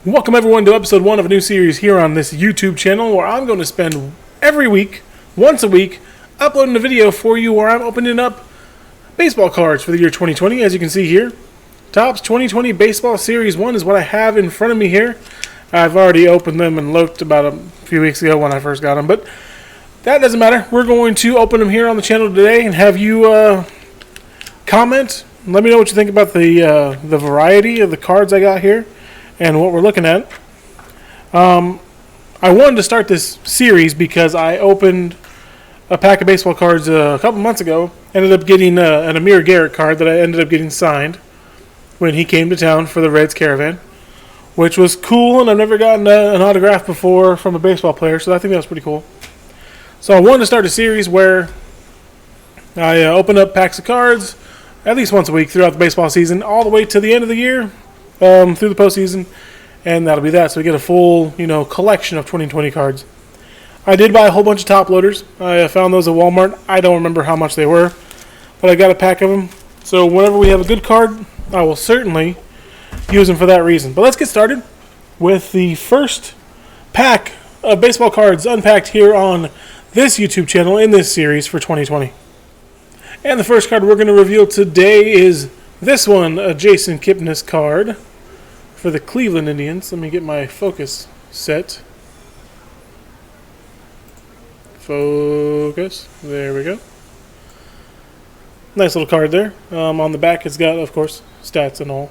Welcome everyone to episode 1 of a new series here on this YouTube channel where I'm going to spend every week, once a week, uploading a video for you where I'm opening up baseball cards for the year 2020. As you can see here, Topps 2020 Baseball Series 1 is what I have in front of me here. I've already opened them and looked about a few weeks ago when I first got them, but that doesn't matter. We're going to open them here on the channel today and have you comment. Let me know what you think about the variety of the cards I got here and what we're looking at. I wanted to start this series because I opened a pack of baseball cards a couple months ago. Ended up getting an Amir Garrett card that I ended up getting signed when he came to town for the Reds Caravan, which was cool, and I've never gotten an autograph before from a baseball player, so I think that was pretty cool. So I wanted to start a series where I open up packs of cards at least once a week throughout the baseball season, all the way to the end of the year, through the postseason, and that'll be that. So we get a full, collection of 2020 cards. I did buy a whole bunch of top loaders. I found those at Walmart. I don't remember how much they were, but I got a pack of them. So whenever we have a good card, I will certainly use them for that reason. But let's get started with the first pack of baseball cards unpacked here on this YouTube channel in this series for 2020. And the first card we're going to reveal today is this one, a Jason Kipnis card for the Cleveland Indians. Let me get my focus set. Focus. There we go. Nice little card there. On the back it's got, of course, stats and all.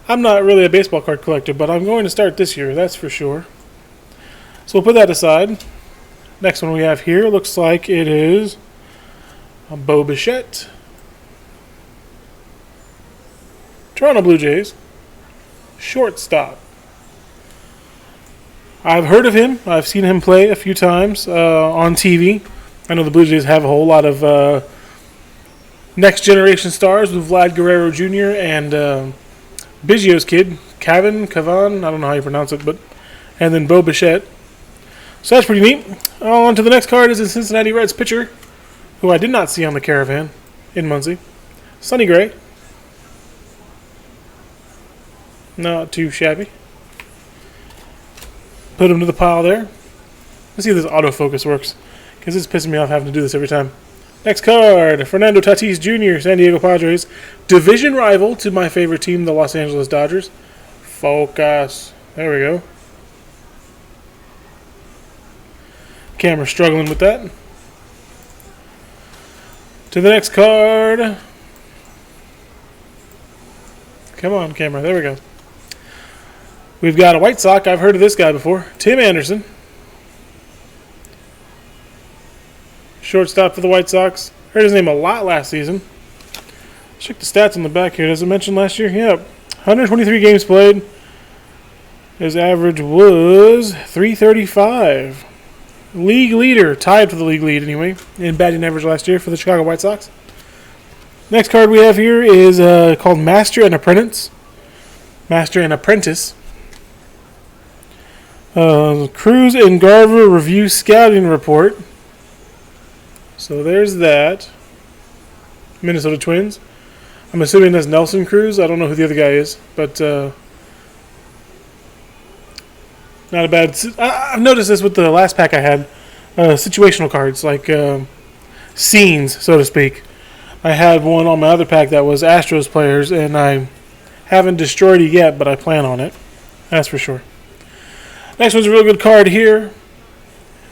I'm not really a baseball card collector, but I'm going to start this year, that's for sure. So we'll put that aside. Next one we have here looks like it is a Bo Bichette. Toronto Blue Jays. Shortstop. I've heard of him. I've seen him play a few times on TV. I know the Blue Jays have a whole lot of next generation stars with Vlad Guerrero Jr. and Biggio's kid, Cavan, I don't know how you pronounce it, and then Bo Bichette. So that's pretty neat. On to the next card is a Cincinnati Reds pitcher, who I did not see on the Caravan in Muncie. Sonny Gray. Not too shabby. Put him to the pile there. Let's see if this autofocus works, because it's pissing me off having to do this every time. Next card, Fernando Tatis Jr., San Diego Padres. Division rival to my favorite team, the Los Angeles Dodgers. Focus. There we go. Camera struggling with that. To the next card. Come on, camera. There we go. We've got a White Sox. I've heard of this guy before. Tim Anderson. Shortstop for the White Sox. Heard his name a lot last season. Check the stats on the back here. Does it mention last year? Yep. 123 games played. His average was .335. League leader. Tied for the league lead anyway in batting average last year for the Chicago White Sox. Next card we have here is called Master and Apprentice. Master and Apprentice. Cruz and Garver Review Scouting Report. So there's that. Minnesota Twins. I'm assuming that's Nelson Cruz. I don't know who the other guy is, but not a bad. I've noticed this with the last pack I had. Situational cards, like scenes, so to speak. I had one on my other pack that was Astros players, and I haven't destroyed it yet, but I plan on it. That's for sure. Next one's a real good card here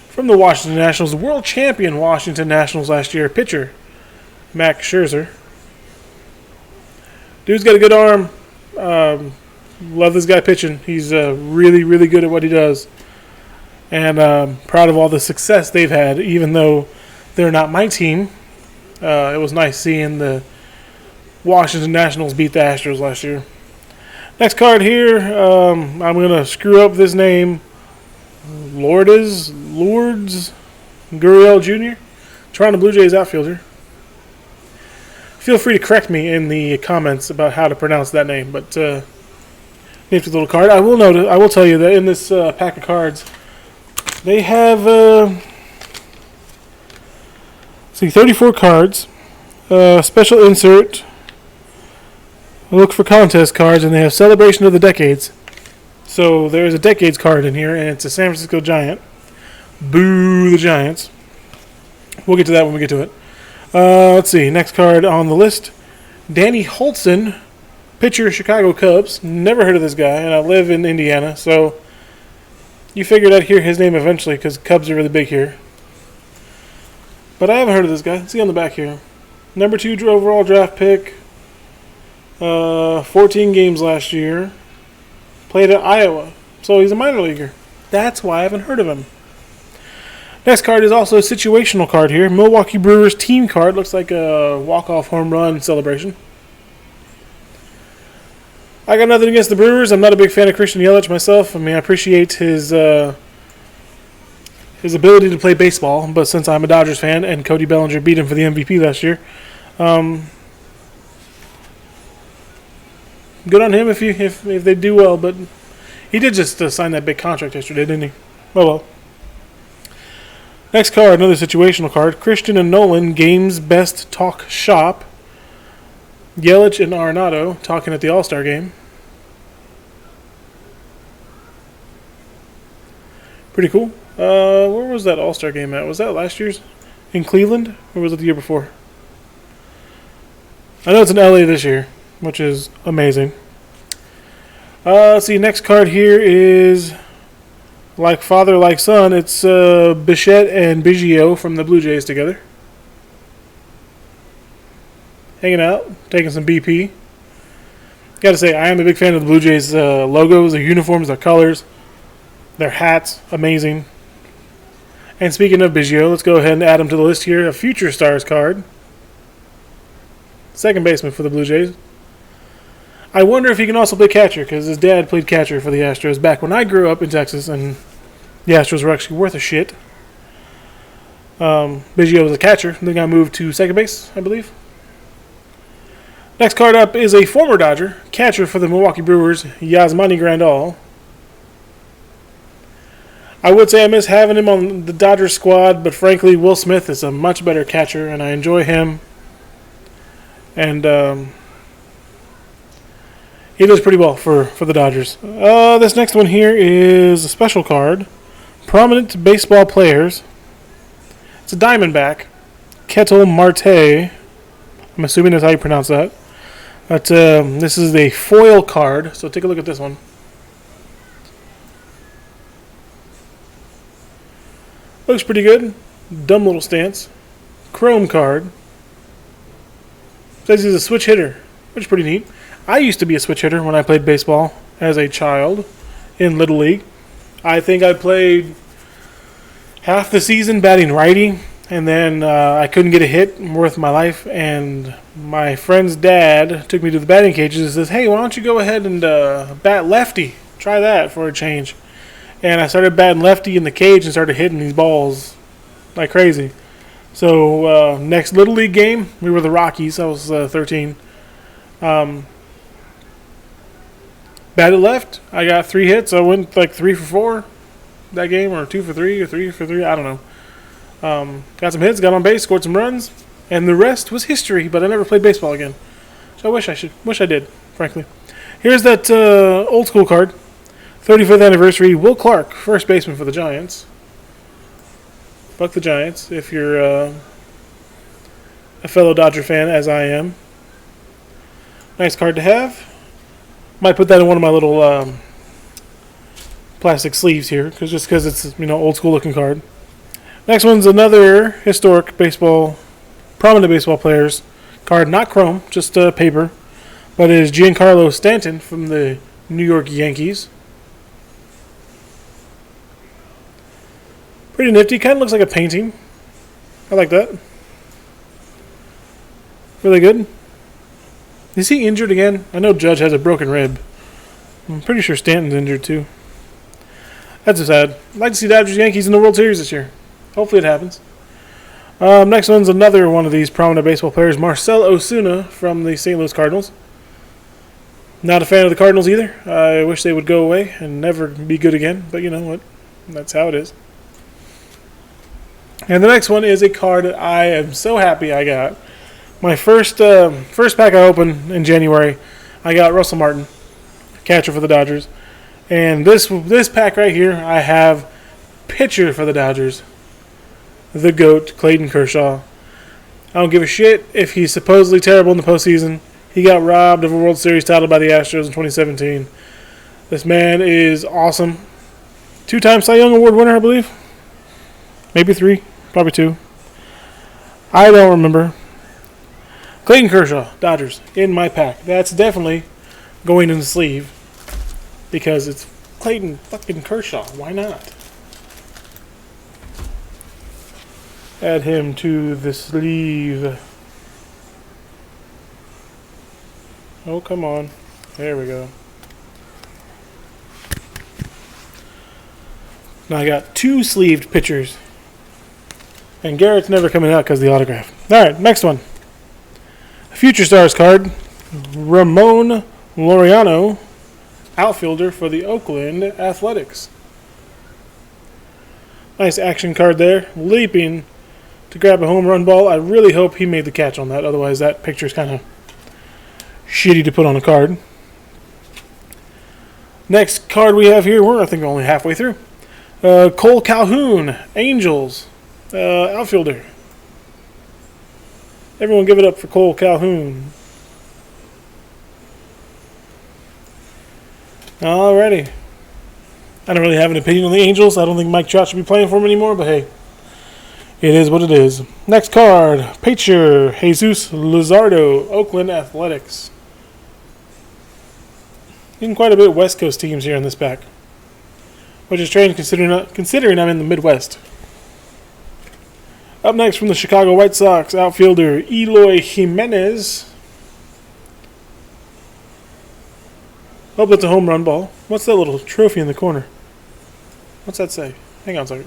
from the Washington Nationals, the world champion Washington Nationals last year, pitcher Max Scherzer. Dude's got a good arm. Love this guy pitching. He's really, really good at what he does. And proud of all the success they've had, even though they're not my team. It was nice seeing the Washington Nationals beat the Astros last year. Next card here, I'm going to screw up this name. Lourdes Gurriel Jr., Toronto Blue Jays outfielder. Feel free to correct me in the comments about how to pronounce that name, but nifty little card. I will tell you that in this pack of cards, they have 34 cards, special insert, look for contest cards, and they have Celebration of the Decades. So there's a Decades card in here, and it's a San Francisco Giant. Boo the Giants. We'll get to that when we get to it. Let's see. Next card on the list. Danny Holtzen, pitcher, Chicago Cubs. Never heard of this guy, and I live in Indiana, so you figured I'd hear his name eventually because Cubs are really big here. But I haven't heard of this guy. Let's see on the back here. Number 2 overall draft pick. 14 games last year. Played at Iowa. So he's a minor leaguer. That's why I haven't heard of him. Next card is also a situational card here. Milwaukee Brewers team card. Looks like a walk-off home run celebration. I got nothing against the Brewers. I'm not a big fan of Christian Yelich myself. I mean, I appreciate his ability to play baseball, but since I'm a Dodgers fan and Cody Bellinger beat him for the MVP last year, good on him if they do well. But he did just sign that big contract yesterday, didn't he? Oh well. Next card, another situational card. Christian and Nolan, Game's Best Talk Shop. Yelich and Arenado talking at the All-Star game. Pretty cool. Where was that All-Star game at? Was that last year's? In Cleveland? Or was it the year before? I know it's in LA this year, which is amazing. Let's see, next card here is like father, like son. It's Bichette and Biggio from the Blue Jays together. Hanging out, taking some BP. Gotta say, I am a big fan of the Blue Jays logos, their uniforms, their colors, their hats. Amazing. And speaking of Biggio, let's go ahead and add him to the list here. A Future Stars card. Second baseman for the Blue Jays. I wonder if he can also play catcher, because his dad played catcher for the Astros back when I grew up in Texas, and the Astros were actually worth a shit. Biggio was a catcher, then got moved to second base, I believe. Next card up is a former Dodger, catcher for the Milwaukee Brewers, Yasmani Grandal. I would say I miss having him on the Dodgers squad, but frankly, Will Smith is a much better catcher, and I enjoy him. And he does pretty well for the Dodgers. This next one here is a special card. Prominent baseball players. It's a Diamondback. Ketel Marte. I'm assuming that's how you pronounce that. But this is a foil card, so take a look at this one. Looks pretty good. Dumb little stance. Chrome card. Says he's a switch hitter, which is pretty neat. I used to be a switch hitter when I played baseball as a child in Little League. I think I played half the season batting righty, and then I couldn't get a hit worth my life, and my friend's dad took me to the batting cages and says, hey, why don't you go ahead and bat lefty? Try that for a change. And I started batting lefty in the cage and started hitting these balls like crazy. So next Little League game, we were the Rockies. I was 13. Batted left. I got 3 hits. I went like 3 for 4 that game, or 2 for 3, or 3 for 3. I don't know. Got some hits, got on base, scored some runs, and the rest was history. But I never played baseball again. So I wish I did, frankly. Here's that old school card. 35th anniversary. Will Clark, first baseman for the Giants. Fuck the Giants, if you're a fellow Dodger fan, as I am. Nice card to have. Might put that in one of my little plastic sleeves here, just because it's old school looking card. Next one's another historic prominent baseball players card, not chrome, just paper, but it is Giancarlo Stanton from the New York Yankees. Pretty nifty. Kind of looks like a painting. I like that. Really good. Is he injured again? I know Judge has a broken rib. I'm pretty sure Stanton's injured too. That's just sad. I'd like to see Dodgers Yankees in the World Series this year. Hopefully it happens. Next one's another one of these prominent baseball players, Marcell Ozuna from the St. Louis Cardinals. Not a fan of the Cardinals either. I wish they would go away and never be good again. But you know what? That's how it is. And the next one is a card that I am so happy I got. My first pack I opened in January, I got Russell Martin, catcher for the Dodgers. And this pack right here, I have pitcher for the Dodgers, the GOAT, Clayton Kershaw. I don't give a shit if he's supposedly terrible in the postseason. He got robbed of a World Series title by the Astros in 2017. This man is awesome. 2-time Cy Young Award winner, I believe. Maybe 3, probably 2. I don't remember. Clayton Kershaw, Dodgers, in my pack. That's definitely going in the sleeve because it's Clayton fucking Kershaw. Why not? Add him to the sleeve. Oh, come on. There we go. Now I got 2 sleeved pitchers. And Garrett's never coming out because of the autograph. Alright, next one. Future Stars card. Ramon Laureano, outfielder for the Oakland Athletics. Nice action card there. Leaping to grab a home run ball. I really hope he made the catch on that. Otherwise, that picture's kind of shitty to put on a card. Next card we have here, I think we're only halfway through. Cole Calhoun, Angels, outfielder. Everyone give it up for Cole Calhoun. Alrighty. I don't really have an opinion on the Angels. I don't think Mike Trout should be playing for them anymore, but hey, it is what it is. Next card, pitcher, Jesus Luzardo, Oakland Athletics. Getting quite a bit of West Coast teams here in this pack, which is strange considering I'm in the Midwest. Up next from the Chicago White Sox, outfielder Eloy Jimenez. Oh, that's a home run ball. What's that little trophy in the corner? What's that say? Hang on a second.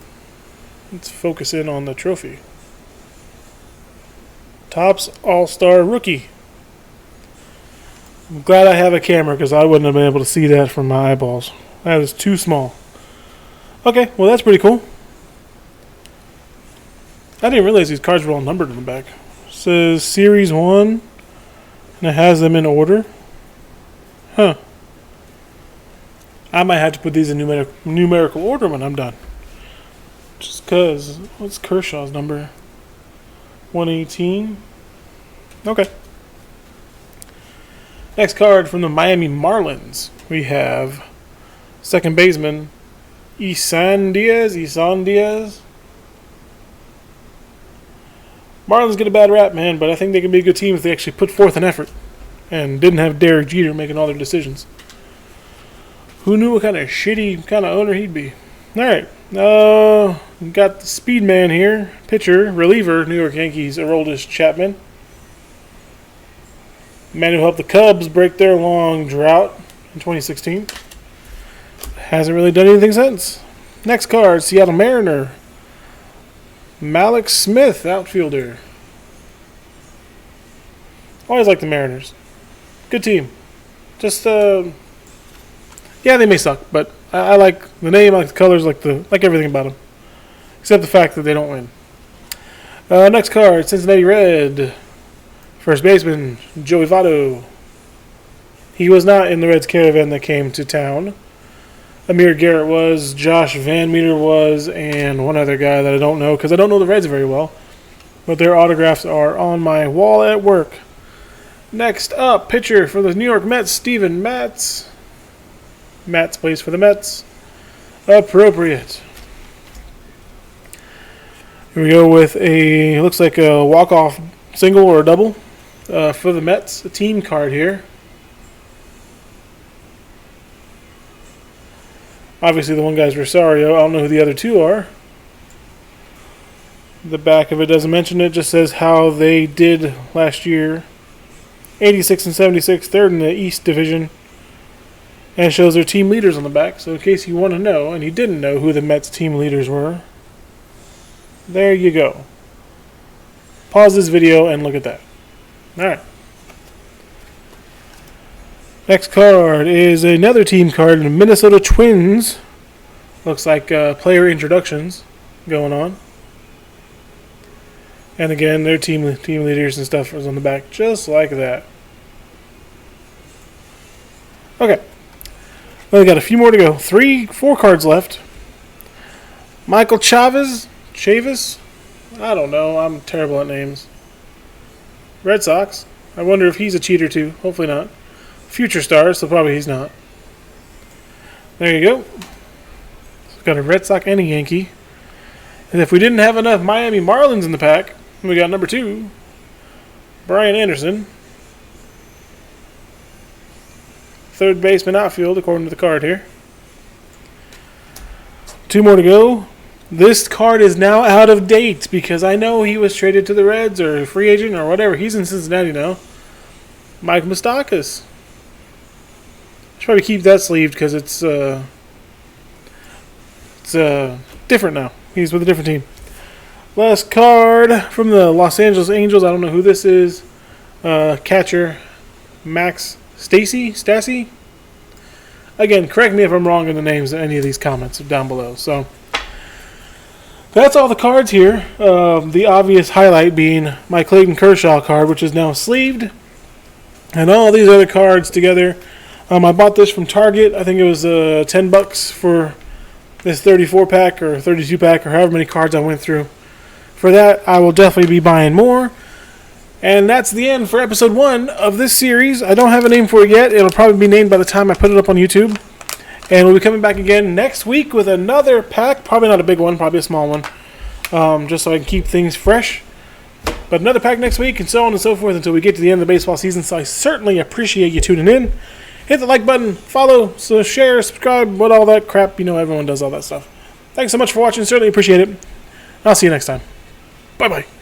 Let's focus in on the trophy. Topps All-Star Rookie. I'm glad I have a camera because I wouldn't have been able to see that from my eyeballs. That is too small. Okay, well that's pretty cool. I didn't realize these cards were all numbered in the back. It says Series 1, and it has them in order. Huh. I might have to put these in numerical order when I'm done. Just because, what's Kershaw's number? 118? Okay. Next card from the Miami Marlins. We have second baseman Isan Diaz. Marlins get a bad rap, man, but I think they can be a good team if they actually put forth an effort and didn't have Derek Jeter making all their decisions. Who knew what kind of shitty kind of owner he'd be? Alright, got the speed man here. Pitcher, reliever, New York Yankees, Aroldis Chapman. Man who helped the Cubs break their long drought in 2016. Hasn't really done anything since. Next card, Seattle Mariner. Malik Smith, outfielder. Always like the Mariners. Good team. Just, yeah, they may suck, but I like the name, I like the colors, like everything about them. Except the fact that they don't win. Next card, Cincinnati Red. First baseman, Joey Votto. He was not in the Reds caravan that came to town. Amir Garrett was, Josh Van Meter was, and one other guy that I don't know because I don't know the Reds very well. But their autographs are on my wall at work. Next up, pitcher for the New York Mets, Steven Matz. Matz plays for the Mets. Appropriate. Here we go with looks like a walk-off single or a double for the Mets. A team card here. Obviously the one guy's Rosario. I don't know who the other two are. The back of it doesn't mention it. Just says how they did last year. 86 and 76, third in the East Division. And it shows their team leaders on the back. So in case you want to know, and you didn't know who the Mets team leaders were, there you go. Pause this video and look at that. Alright. Next card is another team card, the Minnesota Twins. Looks like player introductions going on. And again, their team leaders and stuff is on the back, just like that. Okay. Well, we got a few more to go. 4 cards left. Michael Chavis? I don't know. I'm terrible at names. Red Sox. I wonder if he's a cheater too. Hopefully not. Future stars, so probably he's not. There you go. So got a Red Sox and a Yankee. And if we didn't have enough Miami Marlins in the pack, we got number 2, Brian Anderson. Third baseman outfield, according to the card here. 2 more to go. This card is now out of date because I know he was traded to the Reds or a free agent or whatever. He's in Cincinnati now. Mike Moustakas. Should probably keep that sleeved because it's different now. He's with a different team. Last card from the Los Angeles Angels. I don't know who this is. Catcher Max Stassi. Again, correct me if I'm wrong in the names of any of these comments down below. So that's all the cards here. The obvious highlight being my Clayton Kershaw card, which is now sleeved, and all these other cards together. I bought this from Target. I think it was $10 for this 34 pack or 32 pack or however many cards I went through. For that, I will definitely be buying more. And that's the end for episode 1 of this series. I don't have a name for it yet. It'll probably be named by the time I put it up on YouTube. And we'll be coming back again next week with another pack. Probably not a big one, probably a small one. Just so I can keep things fresh. But another pack next week and so on and so forth until we get to the end of the baseball season. So I certainly appreciate you tuning in. Hit the like button, follow, so share, subscribe, what all that crap. You know everyone does all that stuff. Thanks so much for watching. Certainly appreciate it. I'll see you next time. Bye-bye.